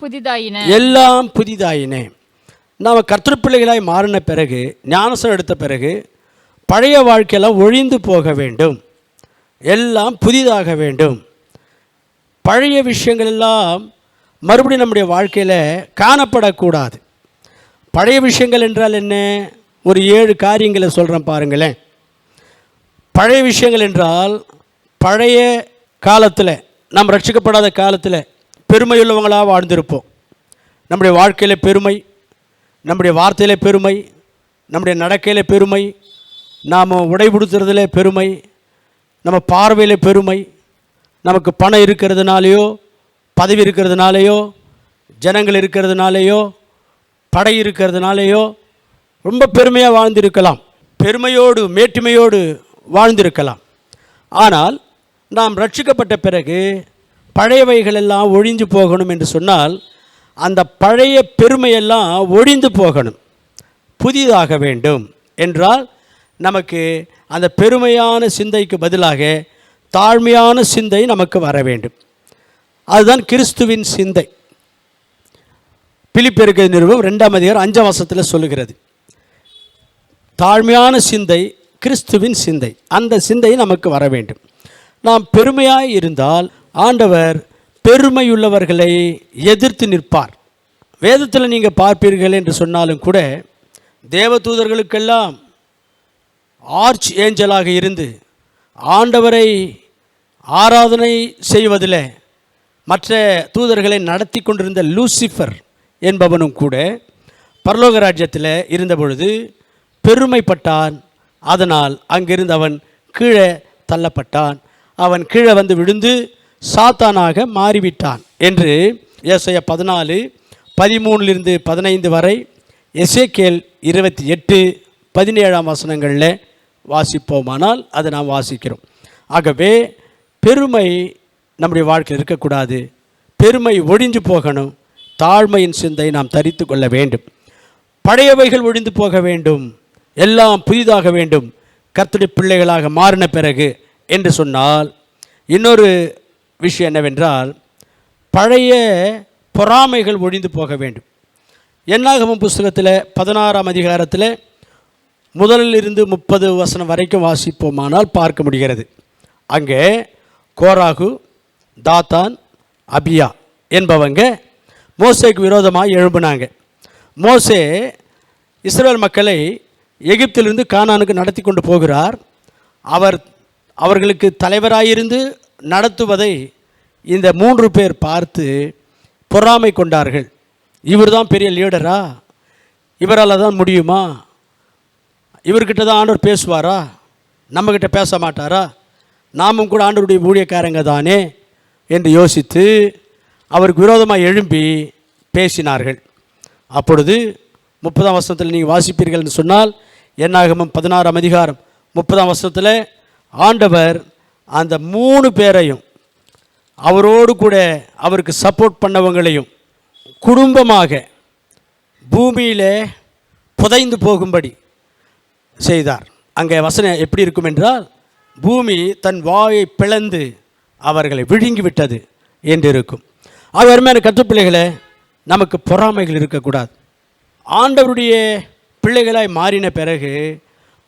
புதிதாயின. நாம் கர்த்தர் பிள்ளைகளாய் மாறின பிறகு, ஞானஸ்நானம் எடுத்த பிறகு பழைய வாழ்க்கையெல்லாம் ஒழிந்து போக வேண்டும், எல்லாம் புதிதாக வேண்டும். பழைய விஷயங்கள் எல்லாம் மறுபடியும் நம்முடைய வாழ்க்கையில் காணப்படக்கூடாது. பழைய விஷயங்கள் என்றால் என்ன? ஒரு 7 காரியங்களை சொல்கிறேன் பாருங்களேன். பழைய விஷயங்கள் என்றால், பழைய காலத்தில், நாம் ரட்சிக்கப்படாத காலத்தில் பெருமையுள்ளவங்களாக வாழ்ந்திருப்போம். நம்முடைய வாழ்க்கையில் பெருமை, நம்முடைய வார்த்தையில் பெருமை, நம்முடைய நடக்கையில் பெருமை, நாம் உடைபுடுத்துறதுல பெருமை, நம்ம பார்வையில் பெருமை, நமக்கு பணம் இருக்கிறதுனாலையோ, பதவி இருக்கிறதுனாலையோ, ஜனங்கள் இருக்கிறதுனாலையோ, படை இருக்கிறதுனாலையோ ரொம்ப பெருமையாக வாழ்ந்திருக்கலாம், பெருமையோடு மேட்டுமையோடு வாழ்ந்திருக்கலாம். ஆனால் நாம் ரட்சிக்கப்பட்ட பிறகு பழையவைகளெல்லாம் ஒழிஞ்சு போகணும் என்று சொன்னால், அந்த பழைய பெருமையெல்லாம் ஒழிந்து போகணும், புதிதாக வேண்டும் என்றால் நமக்கு அந்த பெருமையான சிந்தைக்கு பதிலாக தாழ்மையான சிந்தை நமக்கு வர வேண்டும். அதுதான் கிறிஸ்துவின் சிந்தை. பிலிப்பியருக்கு நிருபம் 2ஆம் அதிகாரம் 5ஆம் வசனத்தில் சொல்லுகிறது. தாழ்மையான சிந்தை கிறிஸ்துவின் சிந்தை, அந்த சிந்தை நமக்கு வர வேண்டும். நாம் பெருமையாய் இருந்தால் ஆண்டவர் பெருமையுள்ளவர்களை எதிர்த்து நிற்பார். வேதத்தில் நீங்கள் பார்ப்பீர்கள் என்று சொன்னாலும் கூட தேவதூதர்களுக்கெல்லாம் ஆர்ச் ஏஞ்சலாக இருந்து ஆண்டவரை ஆராதனை செய்வதில் மற்ற தூதர்களை நடத்தி கொண்டிருந்த லூசிஃபர் என்பவனும் கூட பரலோக ராஜ்யத்தில் இருந்தபொழுது பெருமைப்பட்டான். அதனால் அங்கிருந்து அவன் கீழே தள்ளப்பட்டான். அவன் கீழே வந்து விழுந்து சாத்தானாக மாறிவிட்டான் என்று ஏசாயா 14:13-15 வரை, எசேக்கியேல் 28:17 வசனங்களில் வாசிப்போமானால் அதை நாம் வாசிக்கிறோம். ஆகவே பெருமை நம்முடைய வாழ்க்கையில் இருக்கக்கூடாது. பெருமை ஒழிஞ்சு போகணும். தாழ்மையின் சிந்தை நாம் தரித்து கொள்ள வேண்டும். பழையவைகள் ஒழிந்து போக வேண்டும், எல்லாம் புதிதாக வேண்டும் கர்த்தருடைய பிள்ளைகளாக மாறின பிறகு என்று சொன்னால், இன்னொரு விஷயம் என்னவென்றால் பழைய பொறாமைகள் ஒழிந்து போக வேண்டும். என்னாகமம் புஸ்தகத்தில் 16ஆம் அதிகாரத்தில் முதலிலிருந்து 30 வசனம் வரைக்கும் வாசிப்போமானால் பார்க்க முடிகிறது. அங்கே கோராகு, தாத்தான், அபியா என்பவங்க மோசேக்கு விரோதமாக எழும்பினாங்க. மோசே இஸ்ரவேல் மக்களை எகிப்திலிருந்து கானானுக்கு நடத்தி கொண்டு போகிறார். அவர்களுக்கு தலைவராயிருந்து நடத்துவதை இந்த 3 பேர் பார்த்து பொறாமை கொண்டார்கள். இவர் தான் பெரிய லீடரா? இவரால் தான் முடியுமா? இவர்கிட்ட தான் ஆண்டவர் பேசுவாரா? நம்மக்கிட்ட பேச மாட்டாரா? நாமும் கூட ஆண்டவருடைய ஊழியக்காரங்க தானே என்று யோசித்து அவருக்கு விரோதமாக எழும்பி பேசினார்கள். அப்பொழுது 30ஆம் வசனத்தில் நீங்கள் வாசிப்பீர்கள் என்று சொன்னால், என்னாகமம் 16ஆம் அதிகாரம் 30ஆம் வசனத்தில் ஆண்டவர் அந்த 3 பேரையும் அவரோடு கூட அவருக்கு சப்போர்ட் பண்ணவங்களையும் குடும்பமாக பூமியிலே புதைந்து போகும்படி செய்தார். அங்கே வசனம் எப்படி இருக்கும் என்றால், பூமி தன் வாயை பிளந்து அவர்களை விழுங்கிவிட்டது என்று இருக்கும். ஆக அருமையான கற்றுப்பிள்ளைகளை, நமக்கு பொறாமைகள் இருக்கக்கூடாது. ஆண்டவருடைய பிள்ளைகளாய் மாறின பிறகு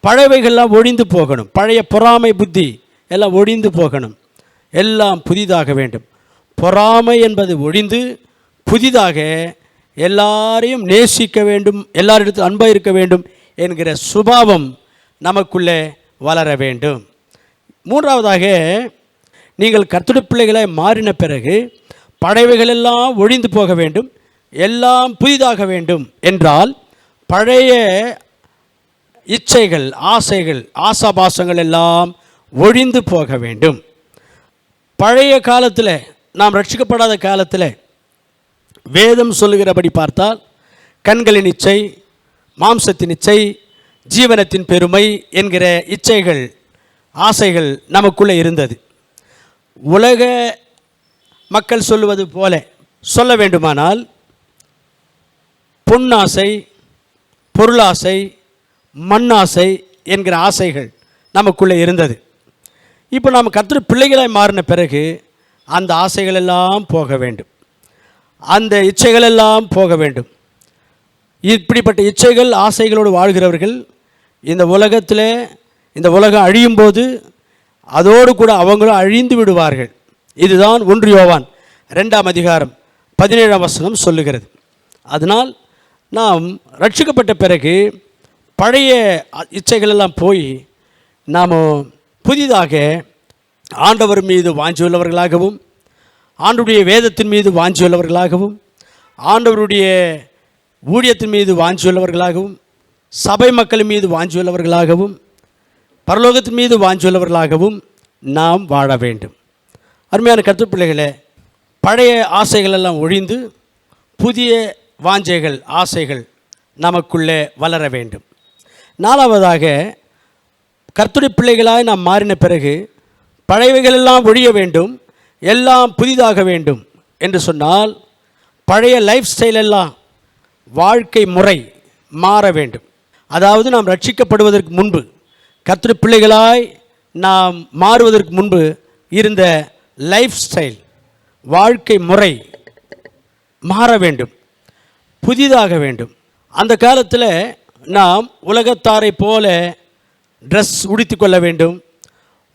பழையவைகள்லாம் ஒழிந்து போகணும். பழைய பொறாமை புத்தி எல்லாம் ஒழிந்து போகணும். எல்லாம் புதிதாக வேண்டும். பொறாமை என்பது ஒழிந்து புதிதாக எல்லாரையும் நேசிக்க வேண்டும், எல்லாரிடத்தில் அன்பாக இருக்க வேண்டும் என்கிற சுபாவம் நமக்குள்ளே வளர வேண்டும். 3ஆவதாக, நீங்கள் கர்த்தருடைய பிள்ளைகளாய் மாறின பிறகு பழையவைகளெல்லாம் ஒழிந்து போக வேண்டும், எல்லாம் புதிதாக வேண்டும் என்றால் பழைய இச்சைகள், ஆசைகள், ஆசாபாசங்கள் எல்லாம் ஒழிந்து போக வேண்டும். பழைய காலத்தில், நாம் ரட்சிக்கப்படாத காலத்தில் வேதம் சொல்லுகிறபடி பார்த்தால் கண்களின் இச்சை, மாம்சத்தின் இச்சை, ஜீவனத்தின் பெருமை என்கிற இச்சைகள், ஆசைகள் நமக்குள்ளே இருந்தது. உலக மக்கள் சொல்லுவது போல சொல்ல வேண்டுமானால் பொன்னாசை, பொருளாசை, மண்ணாசை என்கிற ஆசைகள் நமக்குள்ளே இருந்தது. இப்போ நாம் கர்த்தருடைய பிள்ளைகளாய் மாறின பிறகு அந்த ஆசைகளெல்லாம் போக வேண்டும், அந்த இச்சைகளெல்லாம் போக வேண்டும். இப்படிப்பட்ட இச்சைகள், ஆசைகளோடு வாழ்கிறவர்கள் இந்த உலகத்தில், இந்த உலகம் அழியும் போது அதோடு கூட அவங்களும் அழிந்து விடுவார்கள். இதுதான் 1 யோவான் 2ஆம் அதிகாரம் 17ஆம் வசனம் சொல்லுகிறது. அதனால் நாம் ரட்சிக்கப்பட்ட பிறகு பழைய இச்சைகளெல்லாம் போய் நாம் புதிதாக ஆண்டவர் மீது வாஞ்சி உள்ளவர்களாகவும், ஆண்டவருடைய வேதத்தின் மீது வாஞ்சி உள்ளவர்களாகவும், ஆண்டவருடைய ஊழியத்தின் மீது வாஞ்சி உள்ளவர்களாகவும், சபை மக்கள் மீது வாஞ்சி உள்ளவர்களாகவும், பரலோகத்தின் மீது வாஞ்சி உள்ளவர்களாகவும் நாம் வாழ வேண்டும். அருமையான கர்த்தருடைய பிள்ளைகளே, பழைய ஆசைகளெல்லாம் ஒழிந்து புதிய வாஞ்சைகள், ஆசைகள் நமக்குள்ளே வளர வேண்டும். 4ஆவதாக, கர்த்தருடைய பிள்ளைகளாய் நாம் மாறின பிறகு பழையவைகளெல்லாம் ஒழிய வேண்டும், எல்லாம் புதிதாக வேண்டும் என்று சொன்னால் பழைய லைஃப் ஸ்டைல் எல்லாம், வாழ்க்கை முறை மாற வேண்டும். அதாவது நாம் ரட்சிக்கப்படுவதற்கு முன்பு, கர்த்தருடைய பிள்ளைகளாய் நாம் மாறுவதற்கு முன்பு இருந்த லைஃப் ஸ்டைல், வாழ்க்கை முறை மாற வேண்டும். புதிதாக வேண்டும். அந்த காலத்தில் நாம் உலகத்தாரை போல ட்ரெஸ் உடுத்தி கொள்ள வேண்டும்,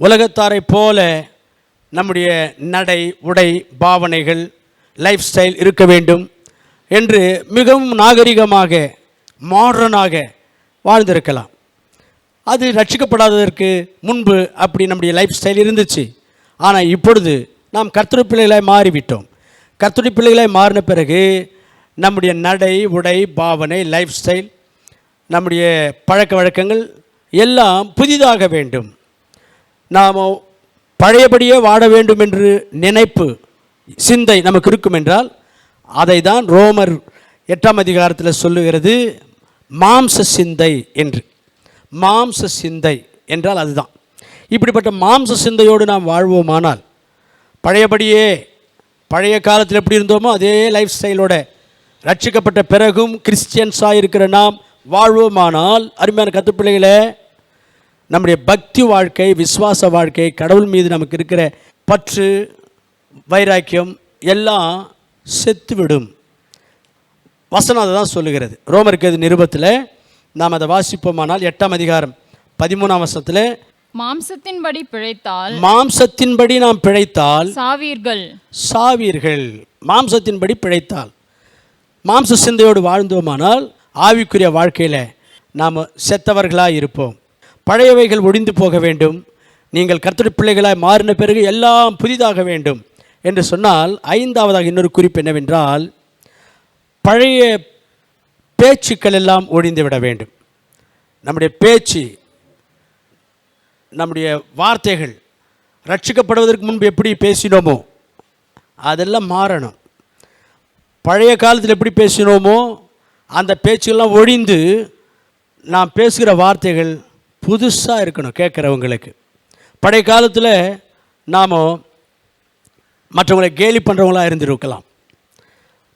உலகத்தாரை போல நம்முடைய நடை உடை பாவனைகள் லைஃப் ஸ்டைல் இருக்க வேண்டும் என்று மிகவும் நாகரிகமாக மாடர்னாக வாழ்ந்திருக்கலாம். அது ரட்சிக்கப்படாததற்கு முன்பு அப்படி நம்முடைய லைஃப் ஸ்டைல் இருந்துச்சு. ஆனால் இப்பொழுது நாம் கர்த்தருடைய பிள்ளைகளாய் மாறிவிட்டோம். கர்த்தருடைய பிள்ளைகளாய் மாறின பிறகு நம்முடைய நடை உடை பாவனை லைஃப் ஸ்டைல் நம்முடைய பழக்க வழக்கங்கள் எல்லாம் புதிதாக வேண்டும். நாம் பழையபடியே வாழ வேண்டும் என்று நினைப்பு சிந்தை நமக்கு இருக்கும் என்றால் அதை தான் ரோமர் 8ஆம் அதிகாரத்தில் சொல்லுகிறது மாம்ச சிந்தை என்று. மாம்ச சிந்தை என்றால் அதுதான். இப்படிப்பட்ட மாம்ச சிந்தையோடு நாம் வாழ்வோமானால் பழையபடியே பழைய காலத்தில் எப்படி இருந்தோமோ அதே லைஃப் ஸ்டைலோட ரட்சிக்கப்பட்ட பிறகும் கிறிஸ்டியன்ஸாக இருக்கிற நாம் வாழ்வோமானால், அருமையான கத்துப்பிள்ளைகளே, நம்முடைய பக்தி வாழ்க்கை விசுவாச வாழ்க்கை கடவுள் மீது நமக்கு இருக்கிற பற்று வைராக்கியம் எல்லாம் செத்துவிடும். வசனம் அதை தான் சொல்லுகிறது. ரோமருக்கு அது நிருபத்தில் நாம் அதை வாசிப்போமானால் 8ஆம் அதிகாரம் 13ஆம் வசனத்தில் மாம்சத்தின்படி பிழைத்தால் மாம்சத்தின்படி நாம் பிழைத்தால் சாவீர்கள். மாம்சத்தின்படி பிழைத்தால் மாம்ச சிந்தையோடு வாழ்ந்தோமானால் ஆவிக்குரிய வாழ்க்கையில் நாம் செத்தவர்களாக இருப்போம். பழையவைகள் ஒழிந்து போக வேண்டும். நீங்கள் கர்த்தருடைய பிள்ளைகளாய் மாறின பிறகு எல்லாம் புதிதாக வேண்டும் என்று சொன்னால், 5ஆவதாக இன்னொரு குறிப்பு என்னவென்றால், பழைய பேச்சுக்கள் எல்லாம் ஒழிந்து விட வேண்டும். நம்முடைய பேச்சு நம்முடைய வார்த்தைகள் ரட்சிக்கப்படுவதற்கு முன்பு எப்படி பேசினோமோ அதெல்லாம் மாறணும். பழைய காலத்தில் எப்படி பேசினோமோ அந்த பேச்செல்லாம் ஒழிந்து நாம் பேசுகிற வார்த்தைகள் புதுசாக இருக்கணும் கேட்குறவங்களுக்கு. பழைய காலத்தில் நாம் மற்றவங்களை கேலி பண்ணுறவங்களாக இருந்திருக்கலாம்,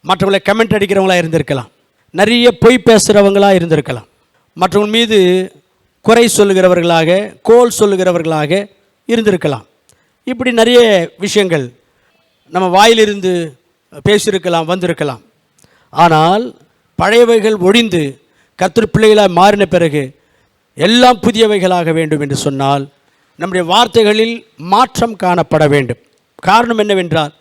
மற்றவங்களை கமெண்ட் அடிக்கிறவங்களாக இருந்திருக்கலாம், நிறைய பொய் பேசுகிறவங்களாக இருந்திருக்கலாம், மற்றவங்க மீது குறை சொல்லுகிறவர்களாக கோல் சொல்லுகிறவர்களாக இருந்திருக்கலாம். இப்படி நிறைய விஷயங்கள் நம்ம வாயிலிருந்து பேசியிருக்கலாம் வந்திருக்கலாம். ஆனால் பழையவைகள் ஒழிந்து கர்த்தருடைய பிள்ளைகளாக மாறின பிறகு எல்லாம் புதியவைகளாக வேண்டும் என்று சொன்னால் நம்முடைய வார்த்தைகளில் மாற்றம் காணப்பட வேண்டும். காரணம் என்னவென்றால்,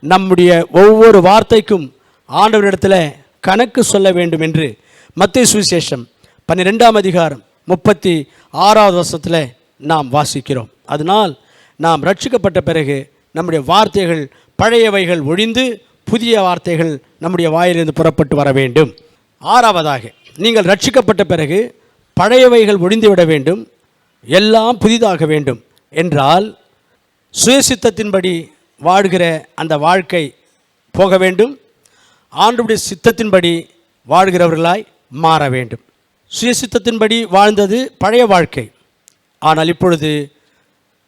நம்முடைய ஒவ்வொரு வார்த்தைக்கும் ஆண்டவரிடத்தில் கணக்கு சொல்ல வேண்டும் என்று மத்தேயு சுவிசேஷம் 12ஆம் அதிகாரம் 36வது வசனத்தில் நாம் வாசிக்கிறோம். அதனால் நாம் ரட்சிக்கப்பட்ட பிறகு நம்முடைய வார்த்தைகள் பழையவைகள் ஒழிந்து புதிய வார்த்தைகள் நம்முடைய வாயிலிருந்து புறப்பட்டு வர வேண்டும். 6ஆவதாக, நீங்கள் ரட்சிக்கப்பட்ட பிறகு பழையவைகள் ஒழிந்து விட வேண்டும், எல்லாம் புதிதாக வேண்டும் என்றால் சுயசித்தத்தின்படி வாழ்கிற அந்த வாழ்க்கை போக வேண்டும். ஆண்டவருடைய சித்தத்தின்படி வாழ்கிறவர்களாய் மாற வேண்டும். சுயசித்தத்தின்படி வாழ்ந்தது பழைய வாழ்க்கை. ஆனால் இப்பொழுது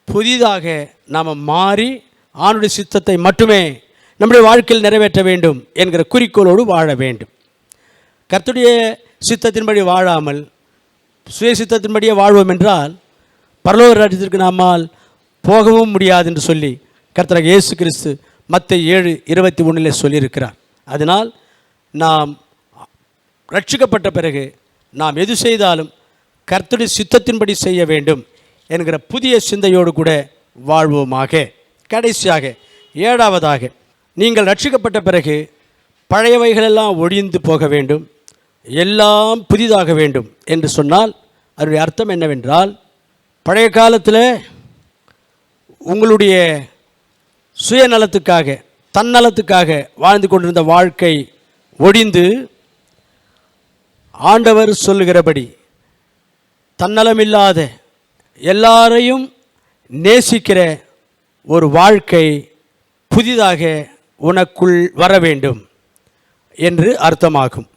புதிதாக நாம் மாறி ஆண்டவருடைய சித்தத்தை மட்டுமே நம்முடைய வாழ்க்கையில் நிறைவேற்ற வேண்டும் என்கிற குறிக்கோளோடு வாழ வேண்டும். கர்த்தருடைய சித்தத்தின்படி வாழாமல் சுய சித்தத்தின்படியே வாழ்வோம் என்றால் பரலோக ராஜ்யத்திற்கு நம்மால் போகவும் முடியாது என்று சொல்லி கர்த்தராகிய இயேசு கிறிஸ்து மத்தேயு 7:21 சொல்லியிருக்கிறார். அதனால் நாம் ரட்சிக்கப்பட்ட பிறகு நாம் எது செய்தாலும் கர்த்தருடைய சித்தத்தின்படி செய்ய வேண்டும் என்கிற புதிய சிந்தையோடு கூட வாழ்வோமாக. கடைசியாக 7ஆவதாக, நீங்கள் ரட்சிக்கப்பட்ட பிறகு பழையவைகளெல்லாம் ஒழிந்து போக வேண்டும், எல்லாம் புதிதாக வேண்டும் என்று சொன்னால் அதனுடைய அர்த்தம் என்னவென்றால், பழைய காலத்தில் உங்களுடைய சுயநலத்துக்காக தன்னலத்துக்காக வாழ்ந்து கொண்டிருந்த வாழ்க்கை ஒழிந்து ஆண்டவர் சொல்லுகிறபடி தன்னலமில்லாத எல்லாரையும் நேசிக்கிற ஒரு வாழ்க்கை புதிதாக உனக்குள் வர வேண்டும் என்று அர்த்தமாகும்.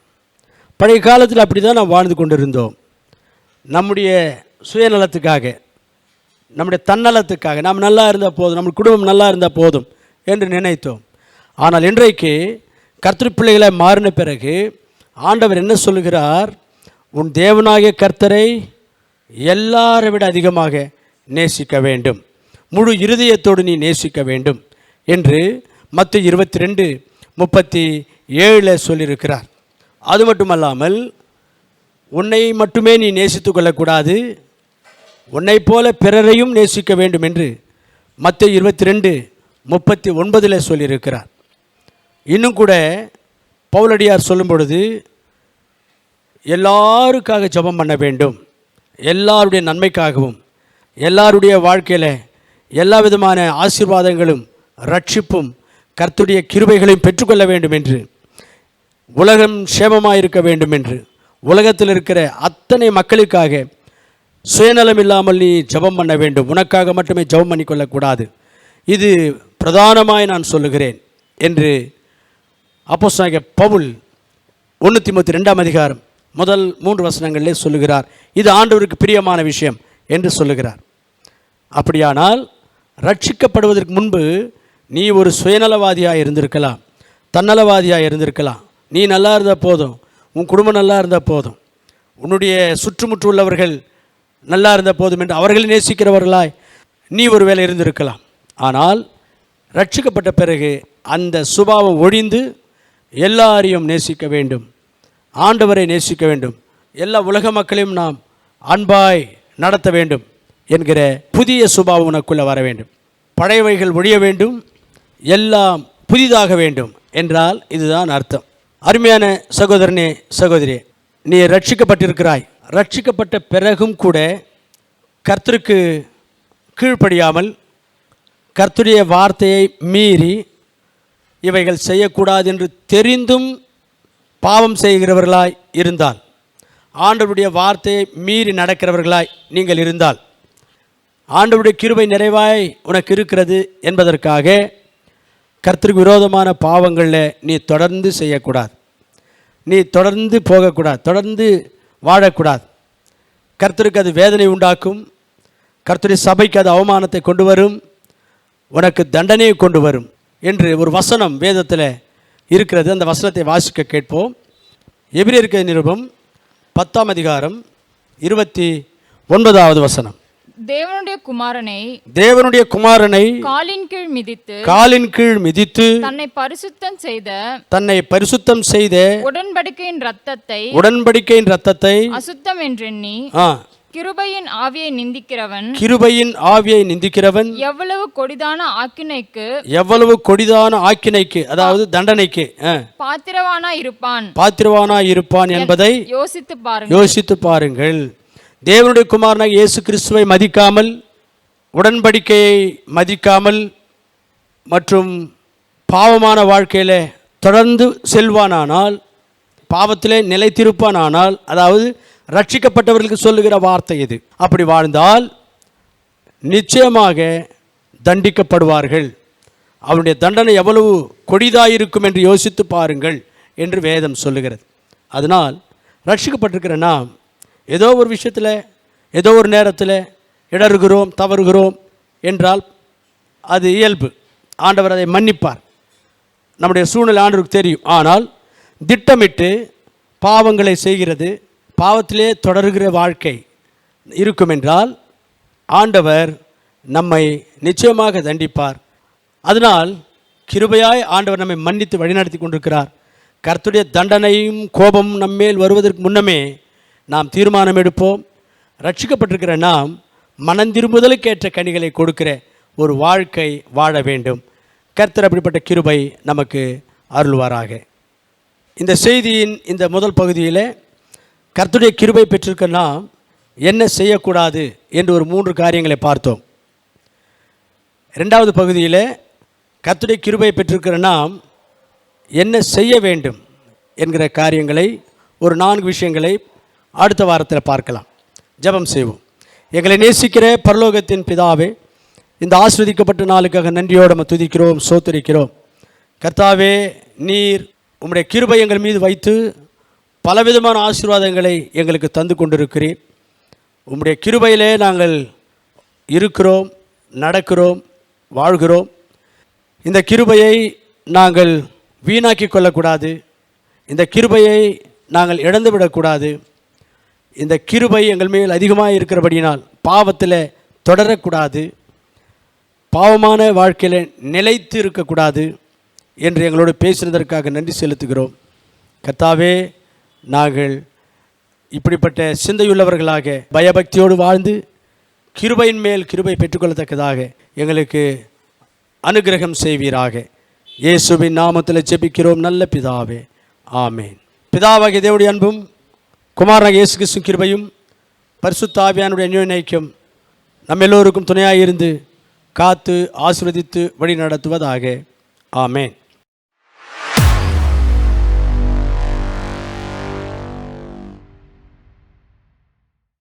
பழைய காலத்தில் அப்படி தான் நாம் வாழ்ந்து கொண்டிருந்தோம். நம்முடைய சுயநலத்துக்காக நம்முடைய தன்னலத்துக்காக நாம் நல்லா இருந்தால் போதும், நம்ம குடும்பம் நல்லா இருந்தால் போதும் என்று நினைத்தோம். ஆனால் இன்றைக்கு கர்த்தருடைய பிள்ளைகளை மாறின பிறகு ஆண்டவர் என்ன சொல்லுகிறார்? உன் தேவனாகிய கர்த்தரை எல்லாரை விட அதிகமாக நேசிக்க வேண்டும், முழு இருதயத்தோடு நீ நேசிக்க வேண்டும் என்று மத்தேயு 22:37 சொல்லியிருக்கிறார். அது மட்டுமல்லாமல் உன்னை மட்டுமே நீ நேசித்து கொள்ளக்கூடாது, உன்னை போல பிறரையும் நேசிக்க வேண்டும் என்று மத்தேயு 22:39 சொல்லியிருக்கிறார். இன்னும் கூட பவுலடியார் சொல்லும் பொழுது எல்லாருக்காக ஜெபம் பண்ண வேண்டும், எல்லாருடைய நன்மைக்காகவும், எல்லாருடைய வாழ்க்கையில் எல்லா விதமான ஆசீர்வாதங்களும் ரட்சிப்பும் கர்த்தருடைய கிருபைகளையும் பெற்றுக்கொள்ள வேண்டும் என்று, உலகம் சேமமாக இருக்க வேண்டும் என்று, உலகத்தில் இருக்கிற அத்தனை மக்களுக்காக சுயநலம் இல்லாமல் நீ ஜெபம் பண்ண வேண்டும், உனக்காக மட்டுமே ஜெபம் பண்ணிக்கொள்ளக்கூடாது. இது பிரதானமாய் நான் சொல்லுகிறேன் என்று அப்போஸ்தலனாகிய பவுல் 1 தீமோத்தேயு 2 முதல் 3 வசனங்களிலே சொல்லுகிறார். இது ஆண்டவருக்கு பிரியமான விஷயம் என்று சொல்லுகிறார். அப்படியானால் ரட்சிக்கப்படுவதற்கு முன்பு நீ ஒரு சுயநலவாதியாக இருந்திருக்கலாம், தன்னலவாதியாக இருந்திருக்கலாம். நீ நல்லா இருந்தால் போதும், உன் குடும்பம் நல்லா இருந்தால் போதும், உன்னுடைய சுற்றுமுற்று உள்ளவர்கள் நல்லா இருந்தால் போதும் என்று அவர்களை நேசிக்கிறவர்களாய் நீ ஒரு வேளை இருந்திருக்கலாம். ஆனால் ரட்சிக்கப்பட்ட பிறகு அந்த சுபாவம் ஒழிந்து எல்லாரையும் நேசிக்க வேண்டும், ஆண்டவரை நேசிக்க வேண்டும், எல்லா உலக மக்களையும் நாம் அன்பாய் நடத்த வேண்டும் என்கிற புதிய சுபாவம் உனக்குள்ளே வர வேண்டும். பழையவைகள் ஒழிய வேண்டும், எல்லாம் புதிதாக வேண்டும் என்றால் இதுதான் அர்த்தம். அருமையான சகோதரனே, சகோதரியே, நீ ரட்சிக்கப்பட்டிருக்கிறாய். ரட்சிக்கப்பட்ட பிறகும் கூட கர்த்தருக்கு கீழ்ப்படியாமல் கர்த்தருடைய வார்த்தையை மீறி இவைகள் செய்யக்கூடாது என்று தெரிந்தும் பாவம் செய்கிறவர்களாய் இருந்தால், ஆண்டவருடைய வார்த்தையை மீறி நடக்கிறவர்களாய் நீங்கள் இருந்தால், ஆண்டவருடைய கிருபை நிறைவாய் உனக்கு இருக்கிறது என்பதற்காக கர்த்தருக்கு விரோதமான பாவங்களில் நீ தொடர்ந்து செய்யக்கூடாது, நீ தொடர்ந்து போகக்கூடாது, தொடர்ந்து வாழக்கூடாது. கர்த்தருக்கு அது வேதனை உண்டாக்கும், கர்த்தருடைய சபைக்கு அது அவமானத்தை கொண்டு வரும், உனக்கு தண்டனையை கொண்டு வரும் என்று ஒரு வசனம் வேதத்தில் இருக்கிறது. அந்த வசனத்தை வாசிக்க கேட்போம். எபிரேயருக்கு நிருபம் 10 29 வசனம். தேவனுடைய குமாரனை காலின் கீழ் மிதித்து தன்னை பரிசுத்தம் செய்த உடன்படிக்கையின் இரத்தத்தை அசுத்தம் என்றெண்ணி கிருபையின் ஆவியை நிந்திக்கிறவன் எவ்வளவு கொடிதான ஆக்கினைக்கு அதாவது தண்டனைக்கு பாத்திரவானாய் இருப்பான் என்பதை யோசித்து பாருங்கள். தேவனுடைய குமாரனாகிய இயேசு கிறிஸ்துவை மதிக்காமல், உடன்படிக்கையை மதிக்காமல் மற்றும் பாவமான வாழ்க்கையில் தொடர்ந்து செல்வானானால், பாவத்திலே நிலைத்திருப்பானானால், அதாவது ரட்சிக்கப்பட்டவர்களுக்கு சொல்லுகிற வார்த்தை இது, அப்படி வாழ்ந்தால் நிச்சயமாக தண்டிக்கப்படுவார்கள். அவருடைய தண்டனை எவ்வளவு கொடிதாயிருக்கும் என்று யோசித்து பாருங்கள் என்று வேதம் சொல்லுகிறது. அதனால் ரட்சிக்கப்பட்டிருக்கிற நாம் ஏதோ ஒரு விஷயத்தில் ஏதோ ஒரு நேரத்தில் இடறுகிறோம், தவறுகிறோம் என்றால் அது இயல்பு, ஆண்டவர் அதை மன்னிப்பார். நம்முடைய சூழ்நிலை ஆண்டவருக்கு தெரியும். ஆனால் திட்டமிட்டு பாவங்களை செய்கிறது, பாவத்திலே தொடர்கிற வாழ்க்கை இருக்கும் என்றால் ஆண்டவர் நம்மை நிச்சயமாக தண்டிப்பார். அதனால் கிருபையாய் ஆண்டவர் நம்மை மன்னித்து வழிநடத்தி கொண்டிருக்கிறார். கர்த்தருடைய தண்டனையும் கோபமும் நம்மேல் வருவதற்கு முன்னமே நாம் தீர்மானம் எடுப்போம். ரட்சிக்கப்பட்டிருக்கிற நாம் மனந்திரும்புதலுக்கேற்ற கனிகளை கொடுக்கிற ஒரு வாழ்க்கை வாழ வேண்டும். கர்த்தர் அப்படிப்பட்ட கிருபை நமக்கு அருள்வாராக. இந்த செய்தியின் இந்த முதல் பகுதியில் கர்த்தருடைய கிருபை பெற்றிருக்க நாம் என்ன செய்யக்கூடாது என்று ஒரு 3 காரியங்களை பார்த்தோம். 2வது பகுதியில் கர்த்தருடைய கிருபை பெற்றிருக்கிற நாம் என்ன செய்ய வேண்டும் என்கிற காரியங்களை ஒரு 4 விஷயங்களை அடுத்த வாரத்தில் பார்க்கலாம். ஜெபம் செய்வோம். எங்களை நேசிக்கிற பரலோகத்தின் பிதாவே, இந்த ஆசீர்வதிக்கப்பட்ட நாளுக்காக நன்றியோடு நம்ம துதிக்கிறோம், சோத்தரிக்கிறோம். கர்த்தாவே, நீர் உம்முடைய கிருபை எங்கள் மீது வைத்து பலவிதமான ஆசீர்வாதங்களை எங்களுக்கு தந்து கொண்டிருக்கிறீர். உம்முடைய கிருபையிலே நாங்கள் இருக்கிறோம், நடக்கிறோம், வாழ்கிறோம். இந்த கிருபையை நாங்கள் வீணாக்கி கொள்ளக்கூடாது, இந்த கிருபையை நாங்கள் இழந்துவிடக்கூடாது. இந்த கிருபை எங்கள் மேல் அதிகமாக இருக்கிறபடியினால் பாவத்தில் தொடரக்கூடாது, பாவமான வாழ்க்கையில் நிலைத்து இருக்கக்கூடாது என்று எங்களோடு பேசினதற்காக நன்றி செலுத்துகிறோம். கர்த்தாவே, நாங்கள் இப்படிப்பட்ட சிந்தையுள்ளவர்களாக பயபக்தியோடு வாழ்ந்து கிருபையின் மேல் கிருபை பெற்றுக்கொள்ளத்தக்கதாக எங்களுக்கு அனுக்கிரகம் செய்வீராக. இயேசுவின் நாமத்தில் ஜெபிக்கிறோம் நல்ல பிதாவே, ஆமேன். பிதாவாகிய தேவனுடைய அன்பும் குமாரனாகிய இயேசு கிறிஸ்து கிருபையும் பரிசுத்த ஆவியானுடைய அந்யோன்ய ஐக்கியம் நம்ம எல்லோருக்கும் துணையாக இருந்து காத்து ஆசீர்வதித்து வழி நடத்துவதாக. ஆமேன்.